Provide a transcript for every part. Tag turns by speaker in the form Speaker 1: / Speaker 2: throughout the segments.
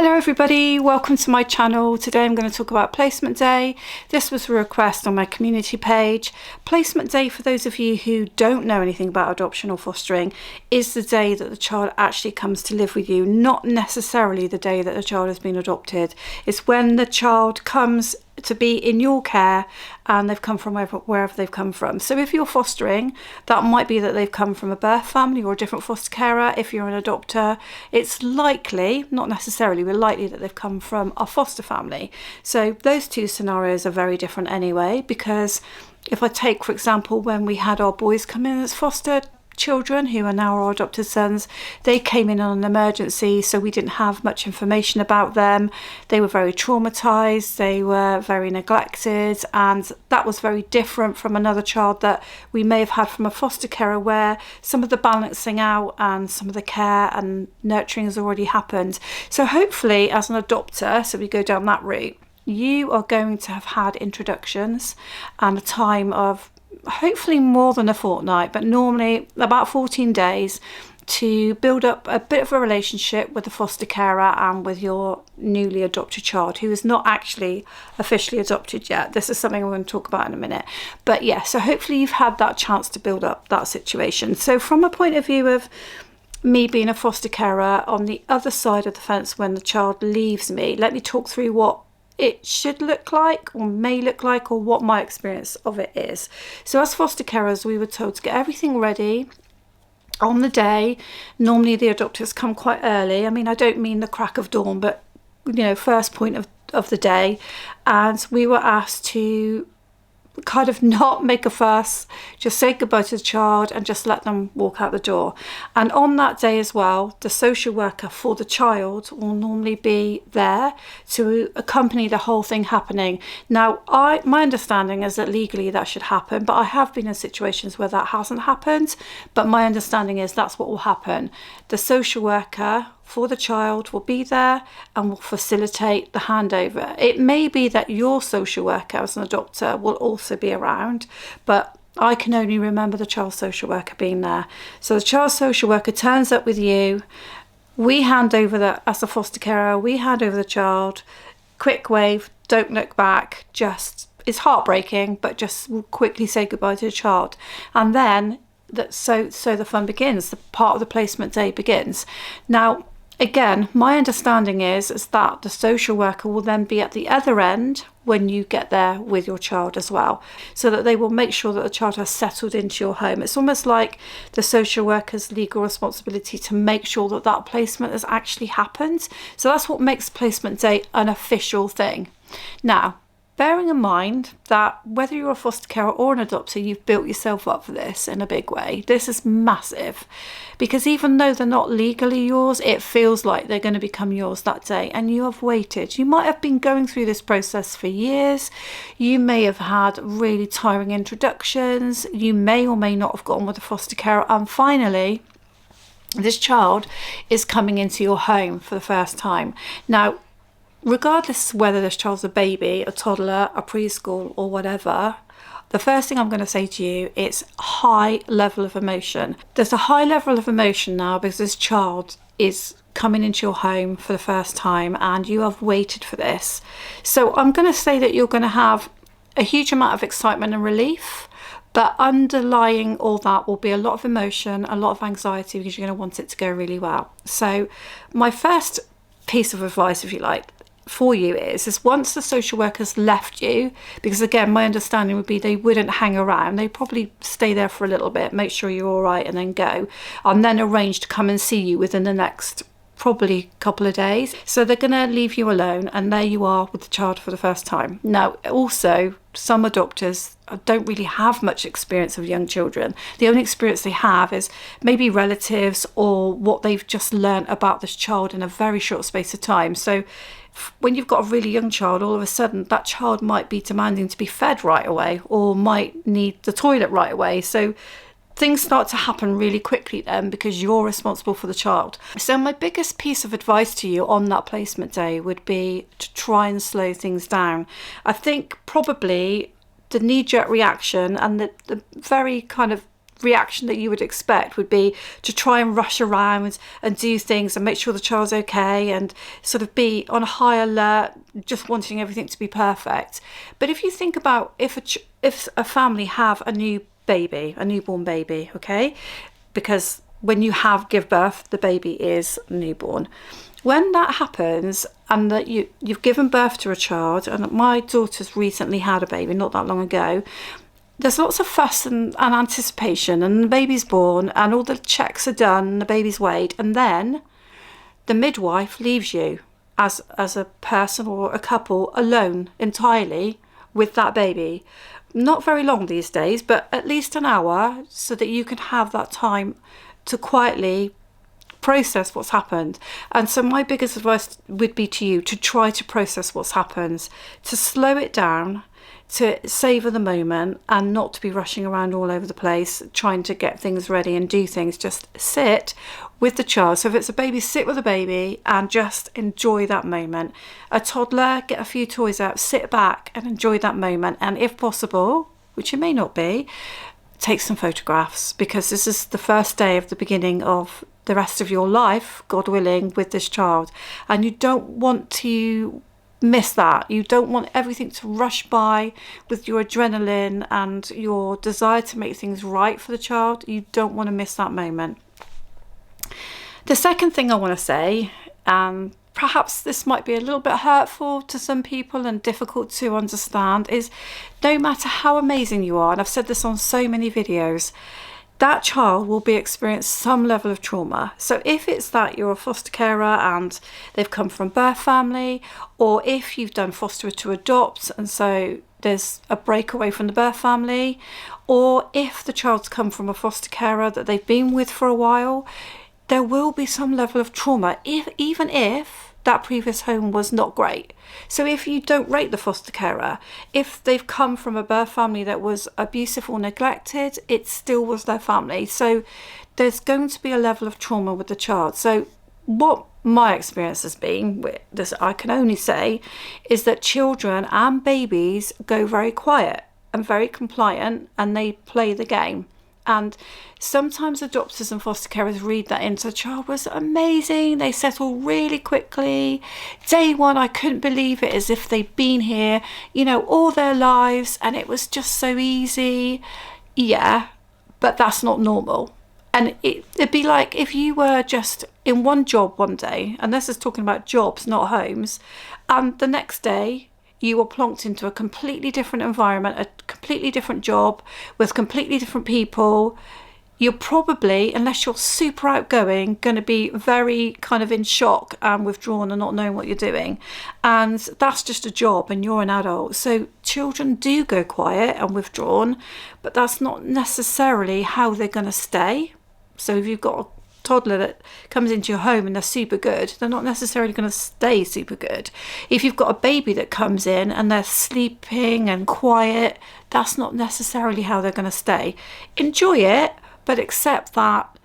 Speaker 1: Hello everybody, welcome to my channel. Today I'm going to talk about placement day. This was a request on my community page. Placement day, for those of you who don't know anything about adoption or fostering, is the day that the child actually comes to live with you, not necessarily the day that the child has been adopted. It's when the child comes to be in your care and they've come from wherever they've come from. So if you're fostering, that might be that they've come from a birth family or a different foster carer. If you're an adopter, it's likely, not necessarily, but likely that they've come from a foster family. So those two scenarios are very different anyway, because if I take, for example, when we had our boys come in as foster children who are now our adopted sons, they came in on an emergency, so we didn't have much information about them. They were very traumatized, they were very neglected, and that was very different from another child that we may have had from a foster carer, where some of the balancing out and some of the care and nurturing has already happened. So hopefully as an adopter, so we go down that route, you are going to have had introductions and a time of hopefully more than a fortnight, but normally about 14 days to build up a bit of a relationship with the foster carer and with your newly adopted child who is not actually officially adopted yet. This is something I'm going to talk about in a minute. But yeah, so hopefully you've had that chance to build up that situation. So from a point of view of me being a foster carer on the other side of the fence when the child leaves me, let me talk through what it should look like or may look like, or what my experience of it is. So as foster carers, we were told to get everything ready on the day. Normally the adopters come quite early. I mean, I don't mean the crack of dawn, but first point of the day. And we were asked to kind of not make a fuss, just say goodbye to the child and just let them walk out the door. And on that day as well, the social worker for the child will normally be there to accompany the whole thing happening. Now, my understanding is that legally that should happen, but I have been in situations where that hasn't happened. But my understanding is that's what will happen. The social worker for the child will be there and will facilitate the handover. It may be that your social worker as an adopter will also be around, but I can only remember the child social worker being there. So the child social worker turns up with you. We hand over as a foster carer, we hand over the child, quick wave, don't look back, it's heartbreaking, but just quickly say goodbye to the child. And then so the fun begins, the part of the placement day begins. Now, again, my understanding is that the social worker will then be at the other end when you get there with your child as well, so that they will make sure that the child has settled into your home. It's almost like the social worker's legal responsibility to make sure that that placement has actually happened. So that's what makes placement day an official thing. Now, bearing in mind that whether you're a foster carer or an adopter, you've built yourself up for this in a big way. This is massive, because even though they're not legally yours, it feels like they're going to become yours that day, and you have waited. You might have been going through this process for years. You may have had really tiring introductions. You may or may not have gone with a foster carer, and finally, this child is coming into your home for the first time. Now, regardless of whether this child's a baby, a toddler, a preschool or whatever, the first thing I'm going to say to you is high level of emotion. There's a high level of emotion now because this child is coming into your home for the first time and you have waited for this. So I'm going to say that you're going to have a huge amount of excitement and relief, but underlying all that will be a lot of emotion, a lot of anxiety, because you're going to want it to go really well. So my first piece of advice, if you like, for you is once the social worker's left you, because again, my understanding would be they wouldn't hang around, they probably stay there for a little bit, make sure you're all right and then go, and then arrange to come and see you within the next probably couple of days. So they're going to leave you alone, and there you are with the child for the first time. Now, also, some adopters don't really have much experience of young children. The only experience they have is maybe relatives or what they've just learnt about this child in a very short space of time. So when you've got a really young child, all of a sudden that child might be demanding to be fed right away or might need the toilet right away. So things start to happen really quickly then, because you're responsible for the child. So my biggest piece of advice to you on that placement day would be to try and slow things down. I think probably the knee-jerk reaction and the very kind of reaction that you would expect would be to try and rush around and do things and make sure the child's okay and sort of be on high alert, just wanting everything to be perfect. But if you think about if a family have a newborn baby, okay, because when you give birth, the baby is newborn. When that happens and that you've given birth to a child, and my daughter's recently had a baby not that long ago, there's lots of fuss and anticipation, and the baby's born and all the checks are done and the baby's weighed, and then the midwife leaves you as a person or a couple alone entirely with that baby. Not very long these days, but at least an hour, so that you can have that time to quietly process what's happened. And so my biggest advice would be to you to try to process what's happened, to slow it down, to savor the moment, and not to be rushing around all over the place trying to get things ready and do things. Just sit with the child. So if it's a baby, sit with the baby and just enjoy that moment. A toddler, get a few toys out, sit back and enjoy that moment. And if possible, which it may not be, take some photographs, because this is the first day of the beginning of the rest of your life, God willing, with this child. And you don't want to miss that. You don't want everything to rush by with your adrenaline and your desire to make things right for the child. You don't want to miss that moment. The second thing I want to say, perhaps this might be a little bit hurtful to some people and difficult to understand, is no matter how amazing you are, and I've said this on so many videos, that child will be experiencing some level of trauma. So if it's that you're a foster carer and they've come from birth family, or if you've done foster to adopt and so there's a breakaway from the birth family, or if the child's come from a foster carer that they've been with for a while, there will be some level of trauma, even if that previous home was not great. So if you don't rate the foster carer, if they've come from a birth family that was abusive or neglected, it still was their family. So there's going to be a level of trauma with the child. So what my experience has been with this, I can only say, is that children and babies go very quiet and very compliant, and they play the game. And sometimes adopters and foster carers read that into the child was amazing. They settle really quickly. Day one, I couldn't believe it, as if they'd been here, all their lives, and it was just so easy. Yeah, but that's not normal. And it'd be like if you were just in one job one day, and this is talking about jobs, not homes, and the next day you were plonked into a completely different environment, a completely different job with completely different people. You're probably, unless you're super outgoing, going to be very kind of in shock and withdrawn and not knowing what you're doing. And that's just a job and you're an adult. So children do go quiet and withdrawn, but that's not necessarily how they're going to stay. So if you've got a toddler that comes into your home and they're super good, they're not necessarily going to stay super good. If you've got a baby that comes in and they're sleeping and quiet, that's not necessarily how they're going to stay. Enjoy it, but accept that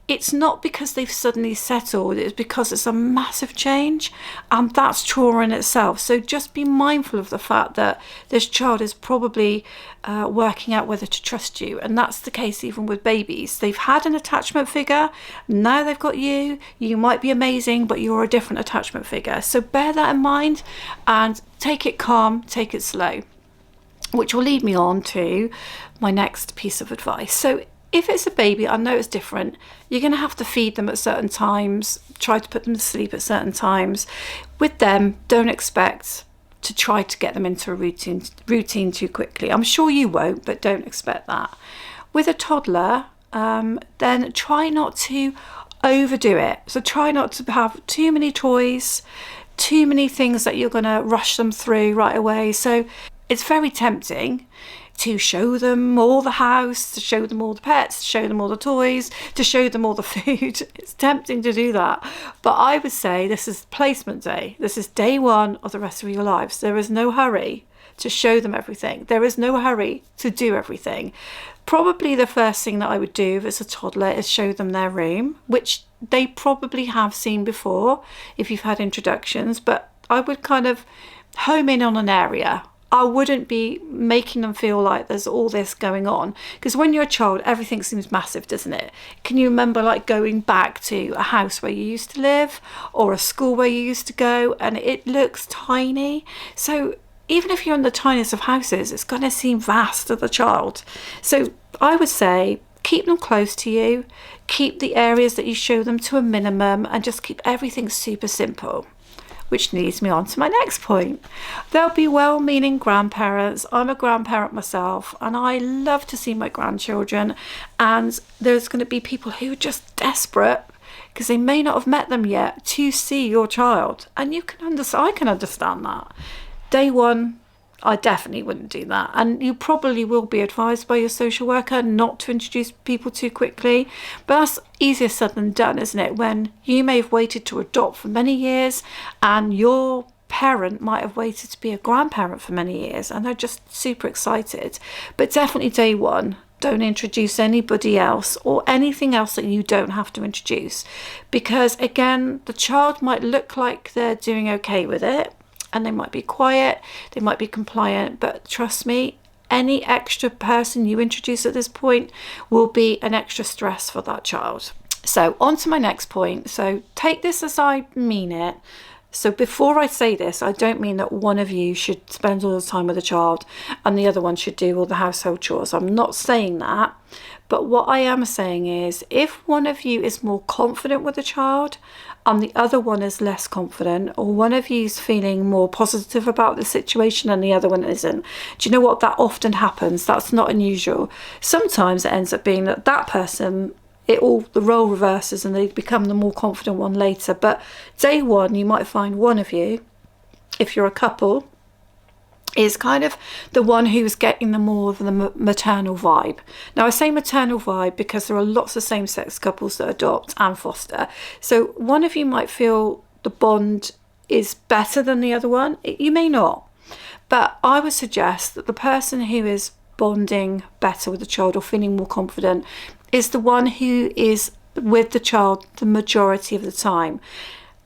Speaker 1: it's not because they've suddenly settled, it's because it's a massive change, and that's trauma in itself. So just be mindful of the fact that this child is probably working out whether to trust you, and that's the case even with babies. They've had an attachment figure, now they've got you. You might be amazing, but you're a different attachment figure. So bear that in mind and take it calm, take it slow, which will lead me on to my next piece of advice. So if it's a baby, I know it's different. You're going to have to feed them at certain times, try to put them to sleep at certain times. With them, don't expect to try to get them into a routine too quickly. I'm sure you won't, but don't expect that. With a toddler, then try not to overdo it. So try not to have too many toys, too many things that you're going to rush them through right away. So it's very tempting to show them all the house, to show them all the pets, to show them all the toys, to show them all the food. It's tempting to do that. But I would say this is placement day. This is day one of the rest of your lives. There is no hurry to show them everything. There is no hurry to do everything. Probably the first thing that I would do as a toddler is show them their room, which they probably have seen before if you've had introductions, but I would kind of home in on an area. I wouldn't be making them feel like there's all this going on, because when you're a child, everything seems massive, doesn't it? Can you remember like going back to a house where you used to live or a school where you used to go, and it looks tiny? So even if you're in the tiniest of houses, it's going to seem vast to the child. So I would say keep them close to you, keep the areas that you show them to a minimum, and just keep everything super simple. Which leads me on to my next point. There'll be well-meaning grandparents. I'm a grandparent myself, and I love to see my grandchildren. And there's going to be people who are just desperate because they may not have met them yet to see your child. And I can understand that. Day one, I definitely wouldn't do that. And you probably will be advised by your social worker not to introduce people too quickly. But that's easier said than done, isn't it? When you may have waited to adopt for many years and your parent might have waited to be a grandparent for many years and they're just super excited. But definitely day one, don't introduce anybody else or anything else that you don't have to introduce. Because again, the child might look like they're doing okay with it, and they might be quiet, they might be compliant, but trust me, any extra person you introduce at this point will be an extra stress for that child. So on to my next point. So take this as I mean it. So before I say this, I don't mean that one of you should spend all the time with the child and the other one should do all the household chores. I'm not saying that. But what I am saying is, if one of you is more confident with the child and the other one is less confident, or one of you is feeling more positive about the situation and the other one isn't, do you know what? That often happens. That's not unusual. Sometimes it ends up being that person, the role reverses and they become the more confident one later. But day one, you might find one of you, if you're a couple, is kind of the one who's getting the more of the maternal vibe. Now I say maternal vibe because there are lots of same-sex couples that adopt and foster. So one of you might feel the bond is better than the other one. You may not. But I would suggest that the person who is bonding better with the child or feeling more confident is the one who is with the child the majority of the time.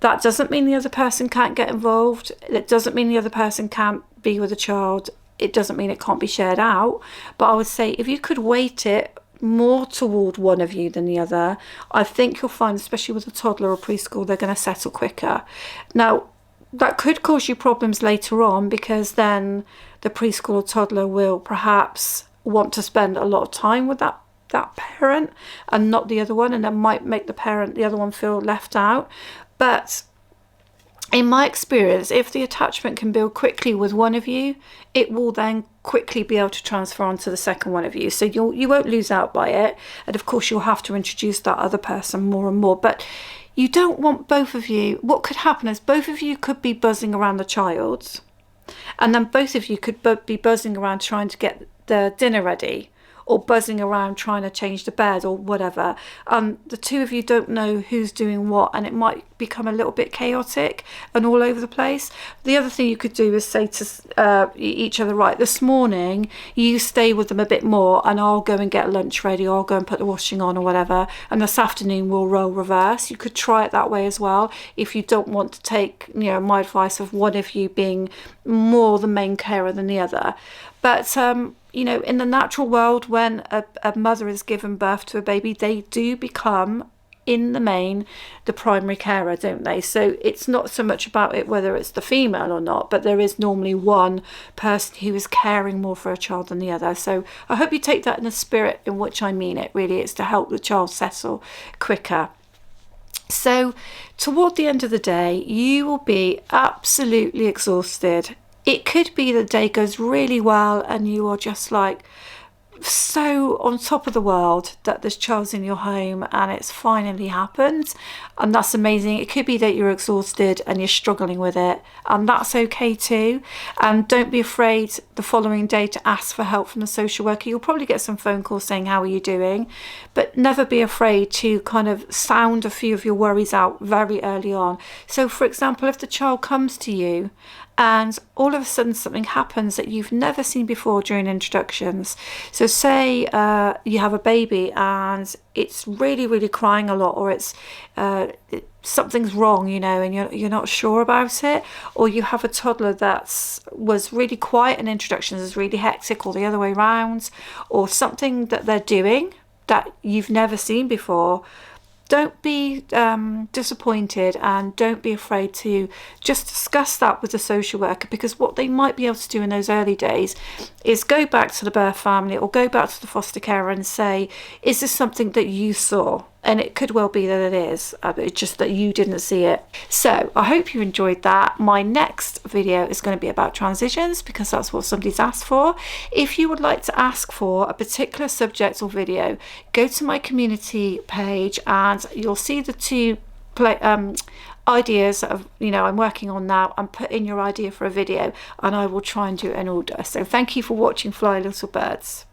Speaker 1: That doesn't mean the other person can't get involved. It doesn't mean the other person can't be with a child. It doesn't mean it can't be shared out. But I would say if you could weight it more toward one of you than the other, I think you'll find, especially with a toddler or preschool, they're going to settle quicker. Now, that could cause you problems later on, because then the preschool or toddler will perhaps want to spend a lot of time with that parent and not the other one, and that might make the other one feel left out. But in my experience, if the attachment can build quickly with one of you, it will then quickly be able to transfer onto the second one of you. So you won't lose out by it. And of course, you'll have to introduce that other person more and more. But you don't want both of you. What could happen is both of you could be buzzing around the child, and then both of you could be buzzing around trying to get the dinner ready, or buzzing around trying to change the bed or whatever. The two of you don't know who's doing what, and it might become a little bit chaotic and all over the place. The other thing you could do is say to each other, right, this morning you stay with them a bit more and I'll go and get lunch ready, or I'll go and put the washing on or whatever, and this afternoon we'll role reverse. You could try it that way as well, if you don't want to take my advice of one of you being more the main carer than the other. But in the natural world, when a mother is given birth to a baby, they do become, in the main, the primary carer, don't they? So it's not so much about it whether it's the female or not, but there is normally one person who is caring more for a child than the other. So I hope you take that in the spirit in which I mean it. Really, it's to help the child settle quicker. So toward the end of the day, you will be absolutely exhausted. It could be the day goes really well and you are just like so on top of the world that this child's in your home and it's finally happened, and that's amazing. It could be that you're exhausted and you're struggling with it, and that's okay too. And don't be afraid the following day to ask for help from the social worker. You'll probably get some phone calls saying, how are you doing? But never be afraid to kind of sound a few of your worries out very early on. So for example, if the child comes to you and all of a sudden something happens that you've never seen before during introductions. So So say you have a baby and it's really crying a lot, or it's something's wrong, you know, and you're not sure about it, or you have a toddler that was really quiet in introductions, is really hectic, or the other way around, or something that they're doing that you've never seen before. Don't be disappointed, and don't be afraid to just discuss that with the social worker, because what they might be able to do in those early days is go back to the birth family or go back to the foster carer and say, is this something that you saw? And it could well be that it is, but it's just that you didn't see it. So I hope you enjoyed that. My next video is going to be about transitions, because that's what somebody's asked for. If you would like to ask for a particular subject or video, go to my community page and you'll see the two ideas of, you know, I'm working on now, and put in your idea for a video and I will try and do it in order. So thank you for watching Fly Little Birds.